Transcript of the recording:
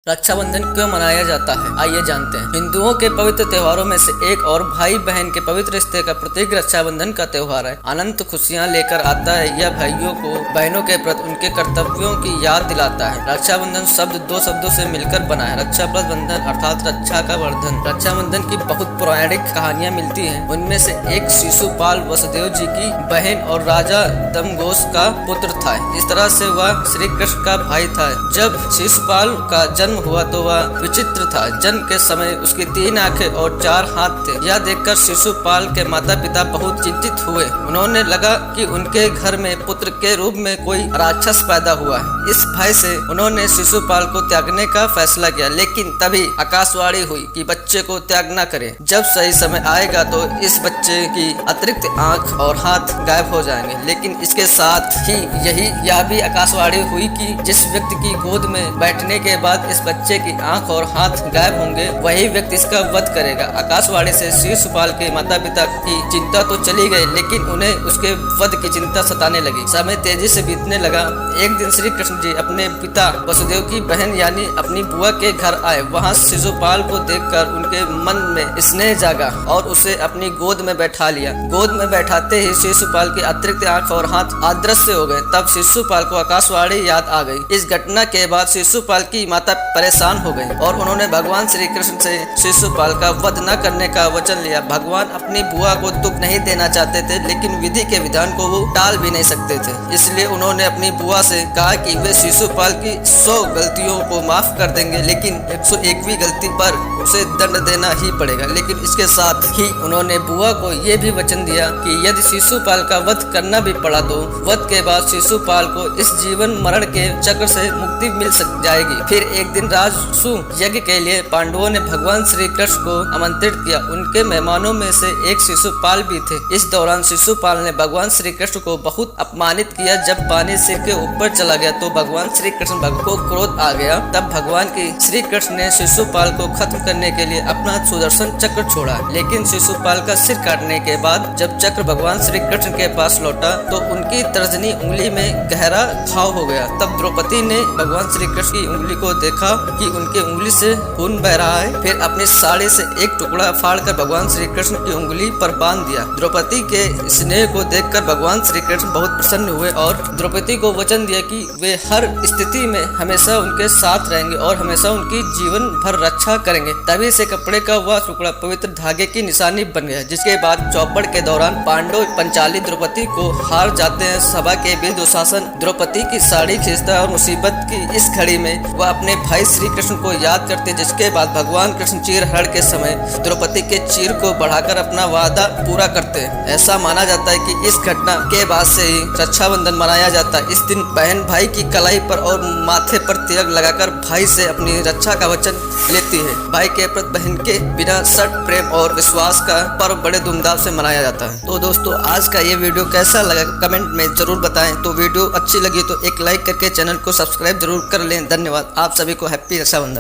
रक्षाबंधन क्यों मनाया जाता है, आइए जानते हैं। हिंदुओं के पवित्र त्योहारों में से एक और भाई बहन के पवित्र रिश्ते का प्रतीक रक्षाबंधन का त्योहार है। अनंत खुशियां लेकर आता है। यह भाइयों को बहनों के प्रति उनके कर्तव्यों की याद दिलाता है। रक्षाबंधन शब्द दो शब्दों से मिलकर बना है, रक्षा प्लस बंधन अर्थात रक्षा का वर्धन। रक्षाबंधन की बहुत पौराणिक कहानियां मिलती हैं। उनमें से एक शिशुपाल वसुदेव जी की बहन और राजा दमघोष का पुत्र था। इस तरह से वह श्री कृष्ण का भाई था। जब शिशुपाल का जन्म हुआ तो वह विचित्र था। जन्म के समय उसकी 3 आंखें और 4 हाथ थे। यह देखकर शिशुपाल के माता पिता बहुत चिंतित हुए। उन्होंने लगा कि उनके घर में पुत्र के रूप में कोई राक्षस पैदा हुआ है। इस भय से उन्होंने शिशुपाल को त्यागने का फैसला किया। लेकिन तभी आकाशवाणी हुई कि बच्चे को त्याग न करें। जब सही समय आएगा तो इस बच्चे की अतिरिक्त आंख और हाथ गायब हो जाएंगे। लेकिन इसके साथ ही यह भी आकाशवाणी हुई कि जिस व्यक्ति की गोद में बैठने के बाद इस बच्चे की आंख और हाथ गायब होंगे, वही व्यक्ति इसका वध करेगा। आकाशवाणी से शिशुपाल के माता पिता की चिंता तो चली गई, लेकिन उन्हें उसके वध की चिंता सताने लगी। समय तेजी से बीतने लगा। एक दिन श्री कृष्ण जी अपने पिता वसुदेव की बहन यानी अपनी बुआ के घर आए। वहाँ शिशुपाल को देखकर उनके मन में स्नेह जागा और उसे अपनी गोद में बैठा लिया। गोद में बैठाते ही शिशुपाल की अतिरिक्त आंख और हाथ अदृश्य हो गए। तब शिशुपाल को आकाशवाणी याद आ गई। इस घटना के बाद शिशुपाल की माता परेशान हो गई और उन्होंने भगवान श्री कृष्ण से शिशुपाल का वध न करने का वचन लिया। भगवान अपनी बुआ को दुख नहीं देना चाहते थे, लेकिन विधि के विधान को वो टाल भी नहीं सकते थे। इसलिए उन्होंने अपनी बुआ से कहा कि वे शिशुपाल की 100 गलतियों को माफ कर देंगे, लेकिन 101वीं गलती पर उसे दंड देना ही पड़ेगा। लेकिन इसके साथ ही उन्होंने बुआ को ये भी वचन दिया कि यदि शिशुपाल का वध करना भी पड़ा तो वध के बाद शिशुपाल को इस जीवन मरण के चक्र से मुक्ति मिल जाएगी। फिर एक दिन राजसु यज्ञ के लिए पांडवों ने भगवान श्री कृष्ण को आमंत्रित किया। उनके मेहमानों में से एक शिशुपाल भी थे। इस दौरान शिशुपाल ने भगवान श्री कृष्ण को बहुत अपमानित किया। जब पानी सिर के ऊपर चला गया तो भगवान श्री कृष्ण को क्रोध आ गया। तब भगवान की श्री कृष्ण ने शिशुपाल को खत्म करने के लिए अपना सुदर्शन चक्र छोड़ा। लेकिन शिशुपाल का सिर काटने के बाद जब चक्र भगवान श्री कृष्ण के पास लौटा तो उनकी तर्जनी उंगली में गहरा घाव हो गया। तब द्रौपदी ने भगवान श्री कृष्ण की उंगली को देखा कि उनके उंगली से खून बह रहा है। फिर अपनी साड़ी से एक टुकड़ा फाड़कर भगवान श्री कृष्ण की उंगली पर बांध दिया। द्रौपदी के स्नेह को देखकर भगवान श्री कृष्ण बहुत प्रसन्न हुए और द्रौपदी को वचन दिया कि वे हर स्थिति में हमेशा उनके साथ रहेंगे और हमेशा उनकी जीवन भर रक्षा करेंगे। तभी से कपड़े का वह टुकड़ा पवित्र धागे की निशानी बन गया। जिसके बाद चौपड़ के दौरान पांडव पंचाली द्रौपदी को हार जाते हैं। सभा के बीच दुशासन द्रौपदी की साड़ी खींचता है और मुसीबत की इस घड़ी में वह अपने भाई श्री कृष्ण को याद करते। जिसके बाद भगवान कृष्ण चीरहरण के समय द्रौपदी के चीर को बढ़ाकर अपना वादा पूरा करते हैं। ऐसा माना जाता है कि इस घटना के बाद से ही रक्षाबंधन मनाया जाता है। इस दिन बहन भाई की कलाई पर और माथे पर तिलक लगाकर भाई से अपनी रक्षा का वचन लेती है। भाई के प्रति बहन के बिना सट प्रेम और विश्वास का पर्व बड़े धूमधाम से मनाया जाता है। तो दोस्तों, आज का ये वीडियो कैसा लगा कमेंट में जरूर बताएं। तो वीडियो अच्छी लगी तो एक लाइक करके चैनल को सब्सक्राइब जरूर कर लें। धन्यवाद। आप सभी को हैप्पी रक्षाबंधन।